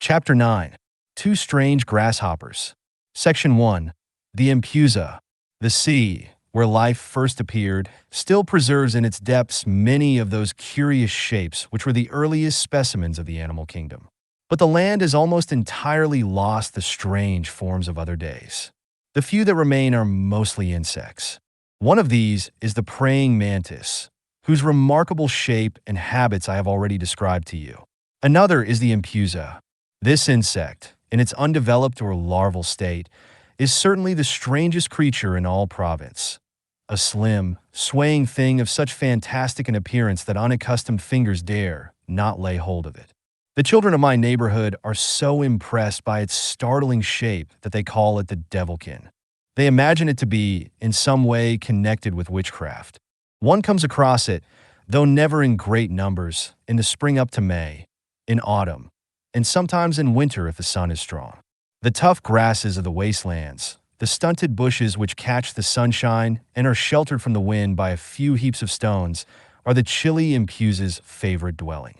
Chapter 9. Two Strange Grasshoppers. Section 1. The Empusa. The sea, where life first appeared, still preserves in its depths many of those curious shapes which were the earliest specimens of the animal kingdom. But the land has almost entirely lost the strange forms of other days. The few that remain are mostly insects. One of these is the praying mantis, whose remarkable shape and habits I have already described to you. Another is the empusa. This insect, in its undeveloped or larval state, is certainly the strangest creature in all province. A slim, swaying thing of such fantastic an appearance that unaccustomed fingers dare not lay hold of it. The children of my neighborhood are so impressed by its startling shape that they call it the devilkin. They imagine it to be, in some way, connected with witchcraft. One comes across it, though never in great numbers, in the spring up to May, in autumn, and sometimes in winter if the sun is strong. The tough grasses of the wastelands, the stunted bushes which catch the sunshine and are sheltered from the wind by a few heaps of stones, are the chilly empusa's favorite dwelling.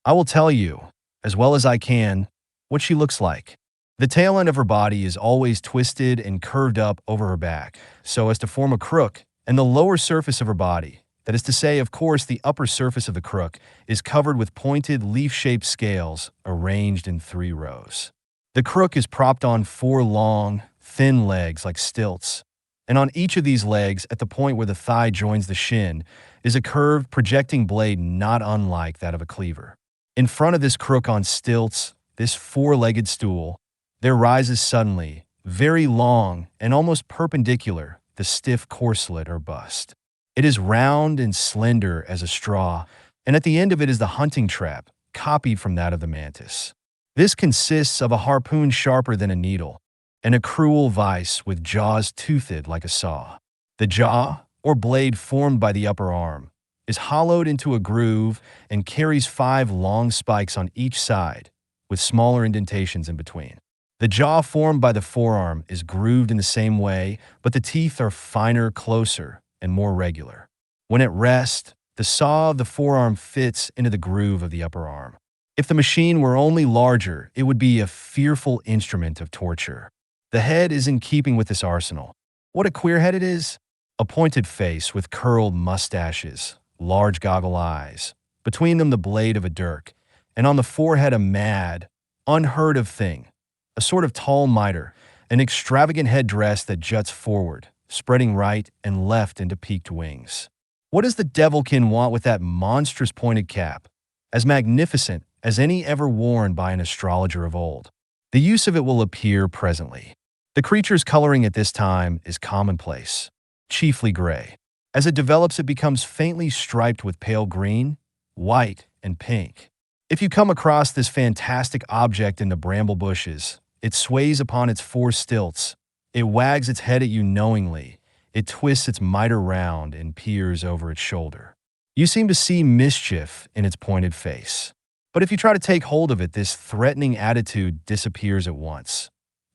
I will tell you, as well as I can, what she looks like. The tail end of her body is always twisted and curved up over her back, so as to form a crook, and the lower surface of her body, that is to say, of course, the upper surface of the crook, is covered with pointed, leaf-shaped scales arranged in 3 rows. The crook is propped on 4 long, thin legs like stilts, and on each of these legs, at the point where the thigh joins the shin, is a curved, projecting blade not unlike that of a cleaver. In front of this crook on stilts, this 4-legged stool, there rises suddenly, very long and almost perpendicular, the stiff corselet or bust. It is round and slender as a straw, and at the end of it is the hunting trap, copied from that of the mantis. This consists of a harpoon sharper than a needle, and a cruel vice with jaws toothed like a saw. The jaw, or blade formed by the upper arm, is hollowed into a groove and carries 5 long spikes on each side, with smaller indentations in between. The jaw formed by the forearm is grooved in the same way, but the teeth are finer, closer, and more regular. When at rest, the saw of the forearm fits into the groove of the upper arm. If the machine were only larger, it would be a fearful instrument of torture. The head is in keeping with this arsenal. What a queer head it is! A pointed face with curled mustaches, large goggle eyes, between them the blade of a dirk, and on the forehead a mad, unheard of thing, a sort of tall mitre, an extravagant headdress that juts forward, spreading right and left into peaked wings. What does the devilkin want with that monstrous pointed cap, as magnificent as any ever worn by an astrologer of old? The use of it will appear presently. The creature's coloring at this time is commonplace, chiefly gray. As it develops, it becomes faintly striped with pale green, white, and pink. If you come across this fantastic object in the bramble bushes, it sways upon its 4 stilts, it wags its head at you knowingly, it twists its mitre round and peers over its shoulder. You seem to see mischief in its pointed face. But if you try to take hold of it, this threatening attitude disappears at once.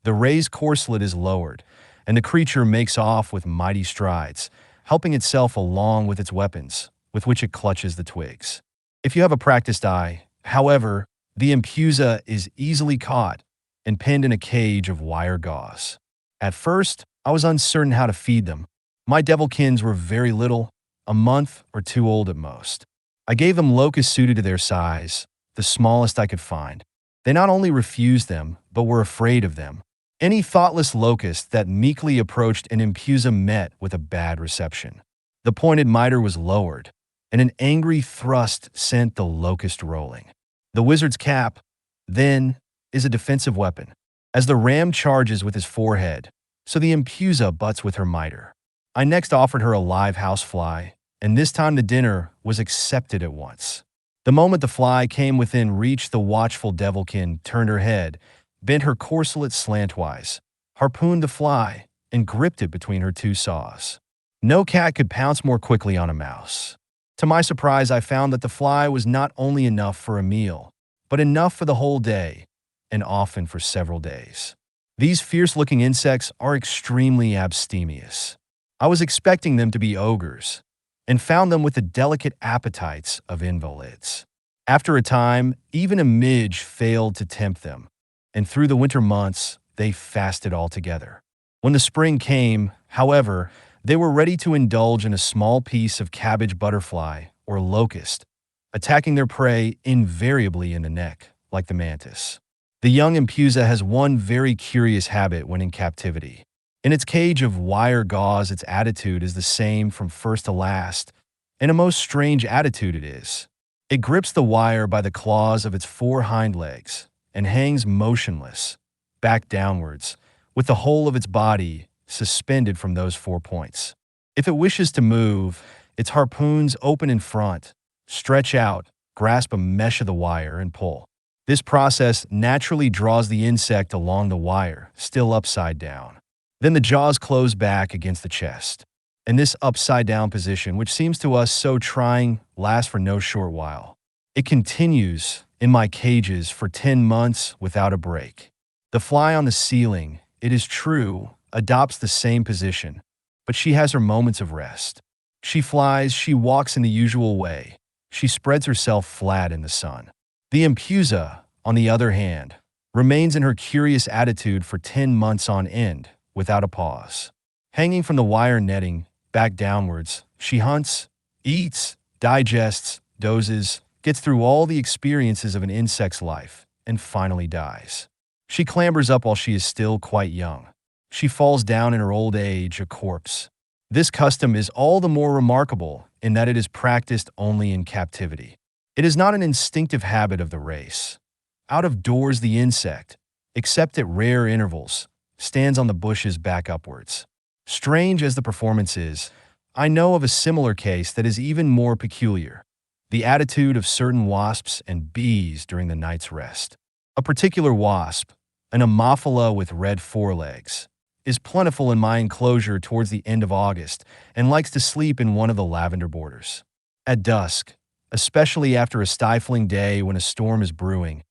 The raised corselet is lowered, and the creature makes off with mighty strides, helping itself along with its weapons, with which it clutches the twigs. If you have a practiced eye, however, the empusa is easily caught and pinned in a cage of wire gauze. At first, I was uncertain how to feed them. My devilkins were very little, a month or 2 old at most. I gave them locusts suited to their size, the smallest I could find. They not only refused them, but were afraid of them. Any thoughtless locust that meekly approached an empusa met with a bad reception. The pointed mitre was lowered, and an angry thrust sent the locust rolling. The wizard's cap, then, is a defensive weapon. As the ram charges with his forehead, so the empusa butts with her mitre. I next offered her a live housefly, and this time the dinner was accepted at once. The moment the fly came within reach, the watchful devilkin turned her head, bent her corselet slantwise, harpooned the fly, and gripped it between her 2 saws. No cat could pounce more quickly on a mouse. To my surprise, I found that the fly was not only enough for a meal, but enough for the whole day, and often for several days. These fierce-looking insects are extremely abstemious. I was expecting them to be ogres, and found them with the delicate appetites of invalids. After a time, even a midge failed to tempt them, and through the winter months, they fasted altogether. When the spring came, however, they were ready to indulge in a small piece of cabbage butterfly or locust, attacking their prey invariably in the neck, like the mantis. The young Empusa has one very curious habit when in captivity. In its cage of wire gauze, its attitude is the same from first to last, and a most strange attitude it is. It grips the wire by the claws of its four hind legs and hangs motionless, back downwards, with the whole of its body suspended from those 4 points. If it wishes to move, its harpoons open in front, stretch out, grasp a mesh of the wire, and pull. This process naturally draws the insect along the wire, still upside down. Then the jaws close back against the chest. And this upside-down position, which seems to us so trying, lasts for no short while. It continues in my cages for 10 months without a break. The fly on the ceiling, it is true, adopts the same position, but she has her moments of rest. She flies, she walks in the usual way. She spreads herself flat in the sun. The Empusa, on the other hand, remains in her curious attitude for 10 months on end, without a pause. Hanging from the wire netting, back downwards, she hunts, eats, digests, dozes, gets through all the experiences of an insect's life, and finally dies. She clambers up while she is still quite young. She falls down in her old age a corpse. This custom is all the more remarkable in that it is practiced only in captivity. It is not an instinctive habit of the race. Out of doors the insect, except at rare intervals, stands on the bushes back upwards. Strange as the performance is, I know of a similar case that is even more peculiar: the attitude of certain wasps and bees during the night's rest. A particular wasp, an Ammophila with red forelegs, is plentiful in my enclosure towards the end of August and likes to sleep in one of the lavender borders. At dusk, especially after a stifling day when a storm is brewing,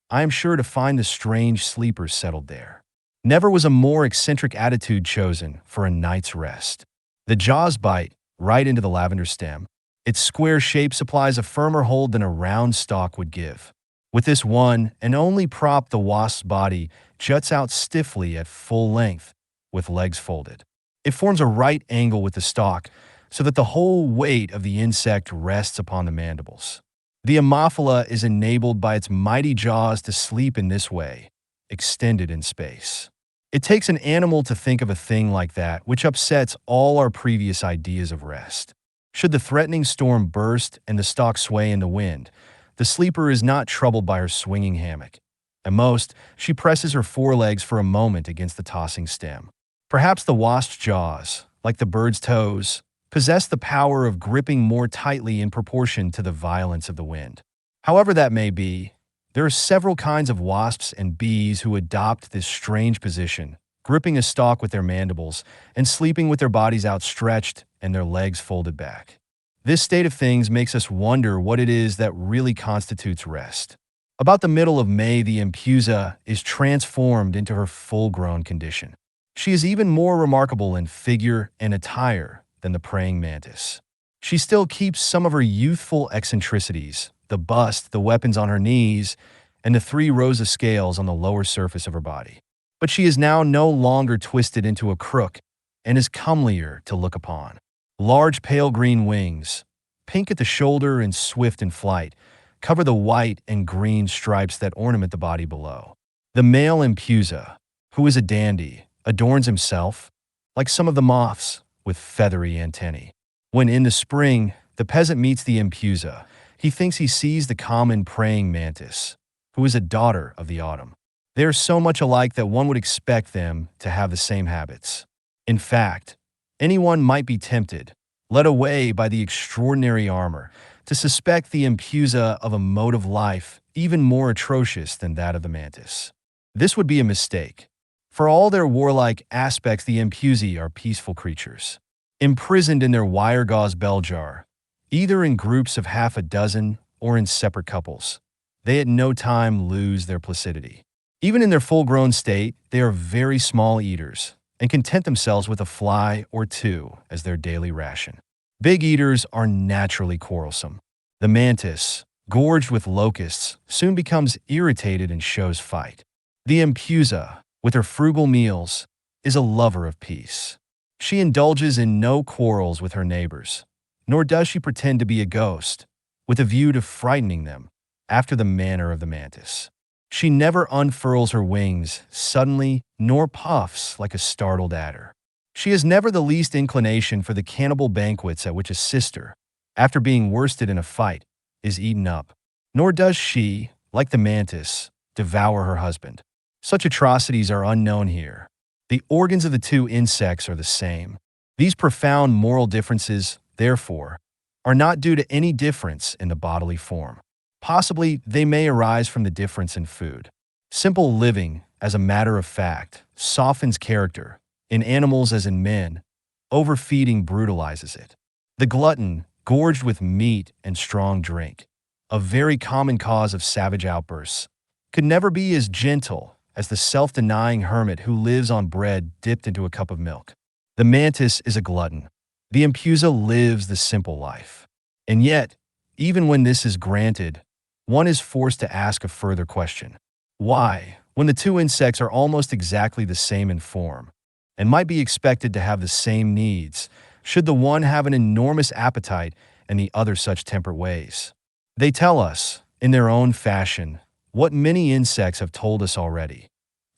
I am sure to find the strange sleepers settled there. Never was a more eccentric attitude chosen for a night's rest. The jaws bite right into the lavender stem. Its square shape supplies a firmer hold than a round stalk would give. With this one and only prop, the wasp's body juts out stiffly at full length, with legs folded. It forms a right angle with the stalk, so that the whole weight of the insect rests upon the mandibles. The Ammophila is enabled by its mighty jaws to sleep in this way, extended in space. It takes an animal to think of a thing like that, which upsets all our previous ideas of rest. Should the threatening storm burst and the stalk sway in the wind, the sleeper is not troubled by her swinging hammock. At most, she presses her forelegs for a moment against the tossing stem. Perhaps the wasp's jaws, like the bird's toes, possess the power of gripping more tightly in proportion to the violence of the wind. However that may be, there are several kinds of wasps and bees who adopt this strange position, gripping a stalk with their mandibles and sleeping with their bodies outstretched and their legs folded back. This state of things makes us wonder what it is that really constitutes rest. About the middle of May, the Empusa is transformed into her full-grown condition. She is even more remarkable in figure and attire than the praying mantis. She still keeps some of her youthful eccentricities: the bust, the weapons on her knees, and the 3 rows of scales on the lower surface of her body. But she is now no longer twisted into a crook and is comelier to look upon. Large pale green wings, pink at the shoulder and swift in flight, cover the white and green stripes that ornament the body below. The male Empusa, who is a dandy, adorns himself, like some of the moths, with feathery antennae. When in the spring the peasant meets the Empusa, he thinks he sees the common praying mantis, who is a daughter of the autumn. They are so much alike that one would expect them to have the same habits. In fact, anyone might be tempted, led away by the extraordinary armor, to suspect the Empusa of a mode of life even more atrocious than that of the mantis. This would be a mistake. For all their warlike aspects, the Empusae are peaceful creatures. Imprisoned in their wire gauze bell jar, either in groups of half a dozen or in separate couples, they at no time lose their placidity. Even in their full-grown state, they are very small eaters and content themselves with a fly or 2 as their daily ration. Big eaters are naturally quarrelsome. The mantis, gorged with locusts, soon becomes irritated and shows fight. The empusa, with her frugal meals, is a lover of peace. She indulges in no quarrels with her neighbors, nor does she pretend to be a ghost, with a view to frightening them, after the manner of the mantis. She never unfurls her wings suddenly, nor puffs like a startled adder. She has never the least inclination for the cannibal banquets at which a sister, after being worsted in a fight, is eaten up. Nor does she, like the mantis, devour her husband. Such atrocities are unknown here. The organs of the two insects are the same. These profound moral differences, therefore, are not due to any difference in the bodily form. Possibly they may arise from the difference in food. Simple living, as a matter of fact, softens character, in animals as in men. Overfeeding brutalizes it. The glutton, gorged with meat and strong drink, a very common cause of savage outbursts, could never be as gentle as the self-denying hermit who lives on bread dipped into a cup of milk. The mantis is a glutton. The empusa lives the simple life. And yet, even when this is granted, one is forced to ask a further question. Why, when the two insects are almost exactly the same in form, and might be expected to have the same needs, should the one have an enormous appetite and the other such temperate ways? They tell us, in their own fashion, what many insects have told us already,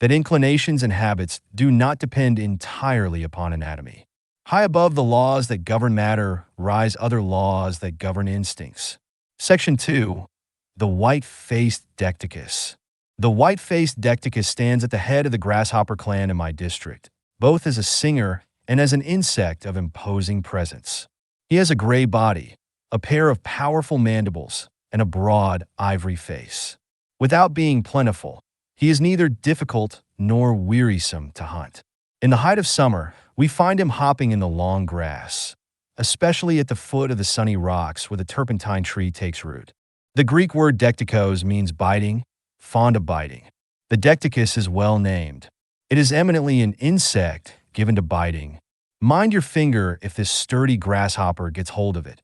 that inclinations and habits do not depend entirely upon anatomy. High above the laws that govern matter rise other laws that govern instincts. Section 2. The White-Faced Decticus. The white-faced Decticus stands at the head of the grasshopper clan in my district, both as a singer and as an insect of imposing presence. He has a gray body, a pair of powerful mandibles, and a broad ivory face. Without being plentiful, he is neither difficult nor wearisome to hunt. In the height of summer, we find him hopping in the long grass, especially at the foot of the sunny rocks where the turpentine tree takes root. The Greek word decticos means biting, fond of biting. The decticus is well named. It is eminently an insect given to biting. Mind your finger if this sturdy grasshopper gets hold of it.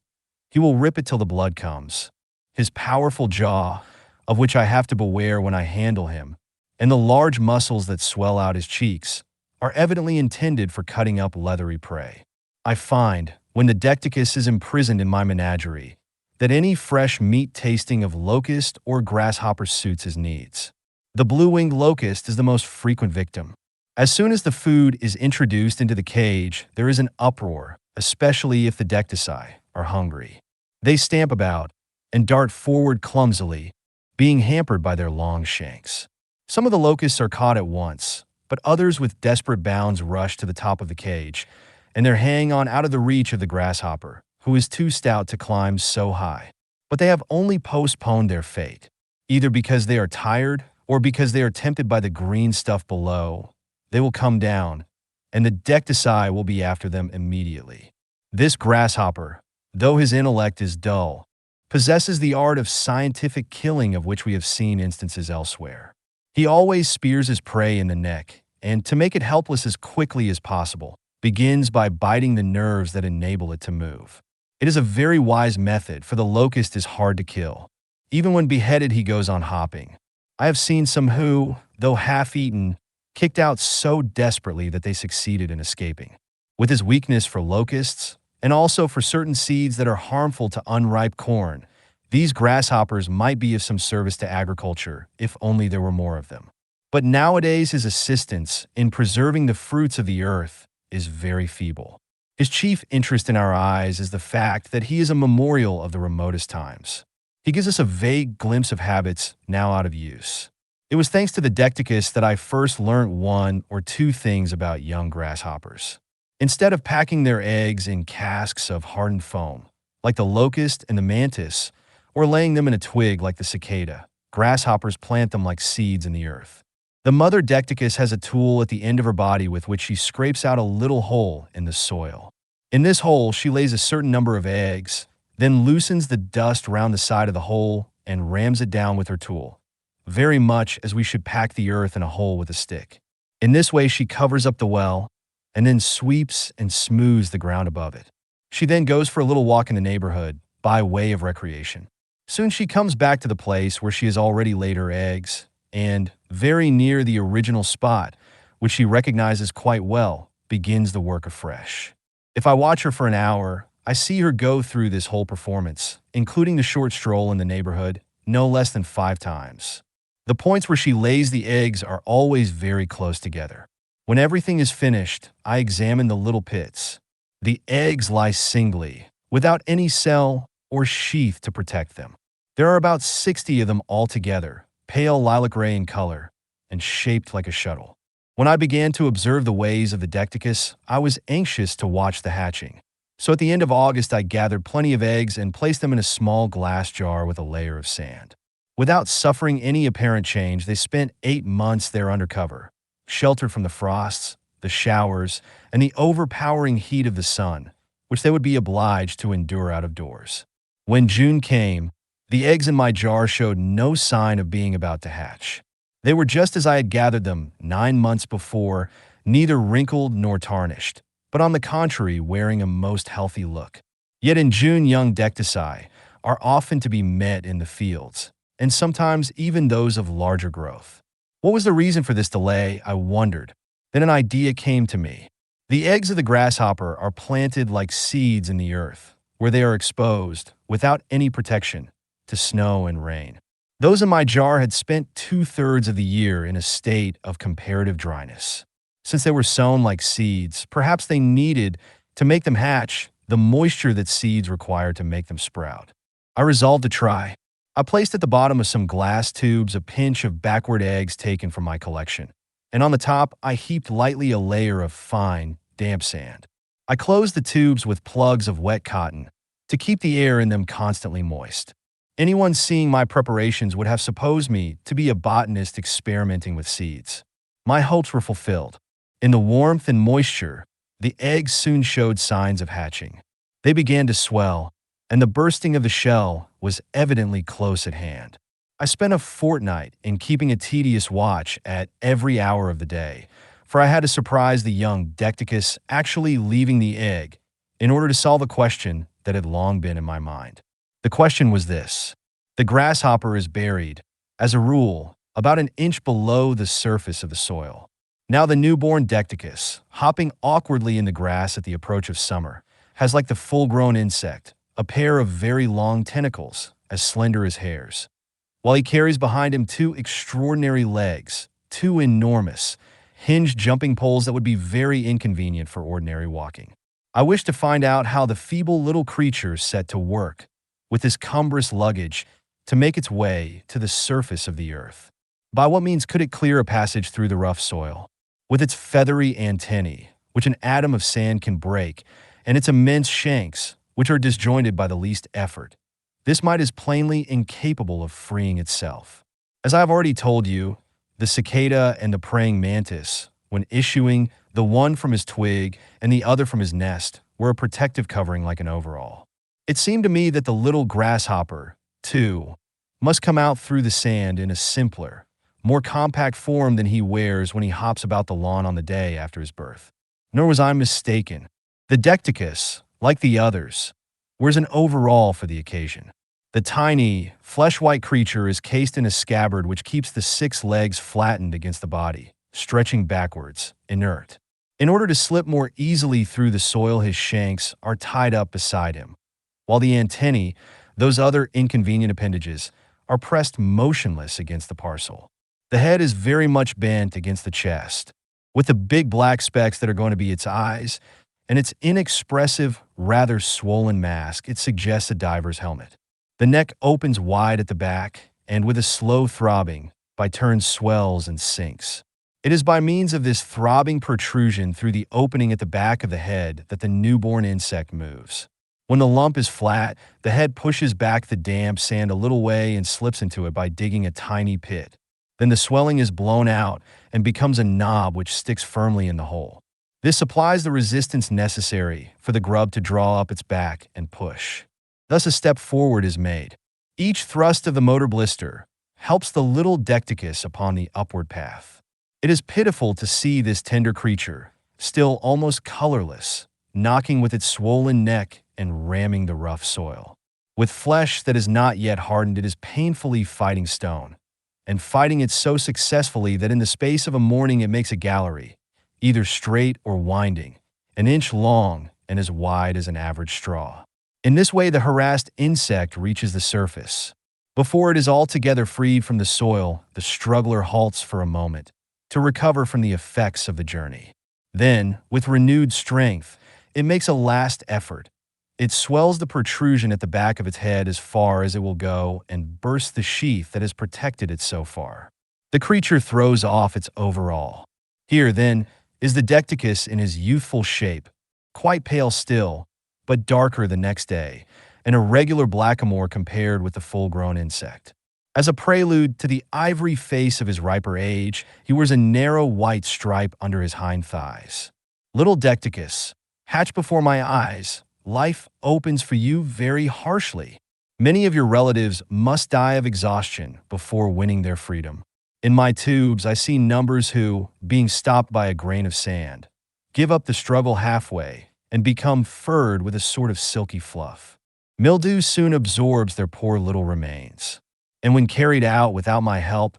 He will rip it till the blood comes. His powerful jaw, of which I have to beware when I handle him, and the large muscles that swell out his cheeks, are evidently intended for cutting up leathery prey. I find, when the decticus is imprisoned in my menagerie, that any fresh meat tasting of locust or grasshopper suits his needs. The blue-winged locust is the most frequent victim. As soon as the food is introduced into the cage, there is an uproar, especially if the dectici are hungry. They stamp about and dart forward clumsily, being hampered by their long shanks. Some of the locusts are caught at once, but others with desperate bounds rush to the top of the cage, and they hang on out of the reach of the grasshopper, who is too stout to climb so high. But they have only postponed their fate, either because they are tired or because they are tempted by the green stuff below. They will come down, and the dectici will be after them immediately. This grasshopper, though his intellect is dull, possesses the art of scientific killing of which we have seen instances elsewhere. He always spears his prey in the neck, and to make it helpless as quickly as possible, begins by biting the nerves that enable it to move. It is a very wise method, for the locust is hard to kill. Even when beheaded, he goes on hopping. I have seen some who, though half-eaten, kicked out so desperately that they succeeded in escaping. With his weakness for locusts, and also for certain seeds that are harmful to unripe corn, these grasshoppers might be of some service to agriculture if only there were more of them. But nowadays his assistance in preserving the fruits of the earth is very feeble. His chief interest in our eyes is the fact that he is a memorial of the remotest times. He gives us a vague glimpse of habits now out of use. It was thanks to the decticus that I first learnt one or two things about young grasshoppers. Instead of packing their eggs in casks of hardened foam, like the locust and the mantis, or laying them in a twig like the cicada, grasshoppers plant them like seeds in the earth. The mother decticus has a tool at the end of her body with which she scrapes out a little hole in the soil. In this hole, she lays a certain number of eggs, then loosens the dust round the side of the hole and rams it down with her tool, very much as we should pack the earth in a hole with a stick. In this way, she covers up the well, and then sweeps and smooths the ground above it. She then goes for a little walk in the neighborhood, by way of recreation. Soon she comes back to the place where she has already laid her eggs, and, very near the original spot, which she recognizes quite well, begins the work afresh. If I watch her for an hour, I see her go through this whole performance, including the short stroll in the neighborhood, no less than 5 times. The points where she lays the eggs are always very close together. When everything is finished, I examine the little pits. The eggs lie singly, without any cell or sheath to protect them. There are about 60 of them altogether, pale lilac gray in color, and shaped like a shuttle. When I began to observe the ways of the Decticus, I was anxious to watch the hatching. So at the end of August, I gathered plenty of eggs and placed them in a small glass jar with a layer of sand. Without suffering any apparent change, they spent 8 months there under cover, sheltered from the frosts, the showers, and the overpowering heat of the sun, which they would be obliged to endure out of doors. When June came, the eggs in my jar showed no sign of being about to hatch. They were just as I had gathered them 9 months before, neither wrinkled nor tarnished, but on the contrary wearing a most healthy look. Yet in June young Dectici are often to be met in the fields, and sometimes even those of larger growth. What was the reason for this delay, I wondered. Then an idea came to me. The eggs of the grasshopper are planted like seeds in the earth, where they are exposed, without any protection, to snow and rain. Those in my jar had spent 2/3 of the year in a state of comparative dryness. Since they were sown like seeds, perhaps they needed, to make them hatch, the moisture that seeds require to make them sprout. I resolved to try. I placed at the bottom of some glass tubes a pinch of backward eggs taken from my collection, and on the top I heaped lightly a layer of fine, damp sand. I closed the tubes with plugs of wet cotton to keep the air in them constantly moist. Anyone seeing my preparations would have supposed me to be a botanist experimenting with seeds. My hopes were fulfilled. In the warmth and moisture, the eggs soon showed signs of hatching. They began to swell, and the bursting of the shell was evidently close at hand. I spent a fortnight in keeping a tedious watch at every hour of the day, for I had to surprise the young Decticus actually leaving the egg in order to solve a question that had long been in my mind. The question was this. The grasshopper is buried, as a rule, about an inch below the surface of the soil. Now the newborn Decticus, hopping awkwardly in the grass at the approach of summer, has, like the full-grown insect, a pair of very long tentacles, as slender as hairs, while he carries behind him 2 extraordinary legs, 2 enormous, hinged jumping poles that would be very inconvenient for ordinary walking. I wish to find out how the feeble little creature set to work, with this cumbrous luggage, to make its way to the surface of the earth. By what means could it clear a passage through the rough soil? With its feathery antennae, which an atom of sand can break, and its immense shanks, which are disjointed by the least effort, this mite is plainly incapable of freeing itself. As I have already told you, the cicada and the praying mantis, when issuing, the one from his twig and the other from his nest, were a protective covering like an overall. It seemed to me that the little grasshopper, too, must come out through the sand in a simpler, more compact form than he wears when he hops about the lawn on the day after his birth. Nor was I mistaken. The Decticus, like the others, wears an overall for the occasion. The tiny, flesh-white creature is cased in a scabbard which keeps the 6 legs flattened against the body, stretching backwards, inert. In order to slip more easily through the soil, his shanks are tied up beside him, while the antennae, those other inconvenient appendages, are pressed motionless against the parcel. The head is very much bent against the chest, with the big black specks that are going to be its eyes, and its inexpressive, rather swollen mask. It suggests a diver's helmet. The neck opens wide at the back, and with a slow throbbing, by turns swells and sinks. It is by means of this throbbing protrusion through the opening at the back of the head that the newborn insect moves. When the lump is flat, the head pushes back the damp sand a little way and slips into it by digging a tiny pit. Then the swelling is blown out and becomes a knob which sticks firmly in the hole. This supplies the resistance necessary for the grub to draw up its back and push. Thus a step forward is made. Each thrust of the motor blister helps the little Decticus upon the upward path. It is pitiful to see this tender creature, still almost colorless, knocking with its swollen neck and ramming the rough soil. With flesh that is not yet hardened, it is painfully fighting stone, and fighting it so successfully that in the space of a morning it makes a gallery, either straight or winding, an inch long and as wide as an average straw. In this way, the harassed insect reaches the surface. Before it is altogether freed from the soil, the struggler halts for a moment to recover from the effects of the journey. Then, with renewed strength, it makes a last effort. It swells the protrusion at the back of its head as far as it will go and bursts the sheath that has protected it so far. The creature throws off its overall. Here, then, is the Decticus in his youthful shape, quite pale still, but darker the next day, an irregular blackamoor compared with the full-grown insect. As a prelude to the ivory face of his riper age, he wears a narrow white stripe under his hind thighs. Little Decticus, hatched before my eyes, life opens for you very harshly. Many of your relatives must die of exhaustion before winning their freedom. In my tubes, I see numbers who, being stopped by a grain of sand, give up the struggle halfway and become furred with a sort of silky fluff. Mildew soon absorbs their poor little remains, and when carried out without my help,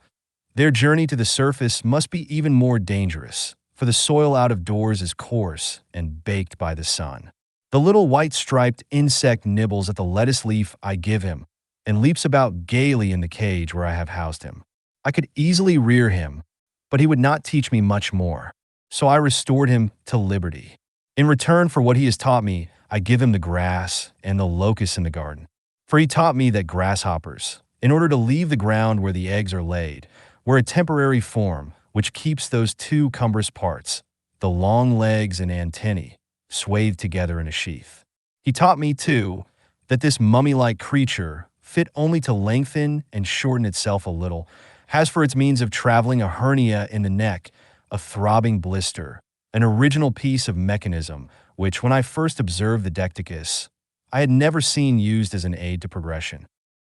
their journey to the surface must be even more dangerous, for the soil out of doors is coarse and baked by the sun. The little white-striped insect nibbles at the lettuce leaf I give him and leaps about gaily in the cage where I have housed him. I could easily rear him, but he would not teach me much more, so I restored him to liberty. In return for what he has taught me, I give him the grass and the locusts in the garden. For he taught me that grasshoppers, in order to leave the ground where the eggs are laid, were a temporary form which keeps those two cumbrous parts, the long legs and antennae, swathed together in a sheath. He taught me, too, that this mummy-like creature, fit only to lengthen and shorten itself a little, has for its means of traveling a hernia in the neck, a throbbing blister, an original piece of mechanism which, when I first observed the Decticus, I had never seen used as an aid to progression.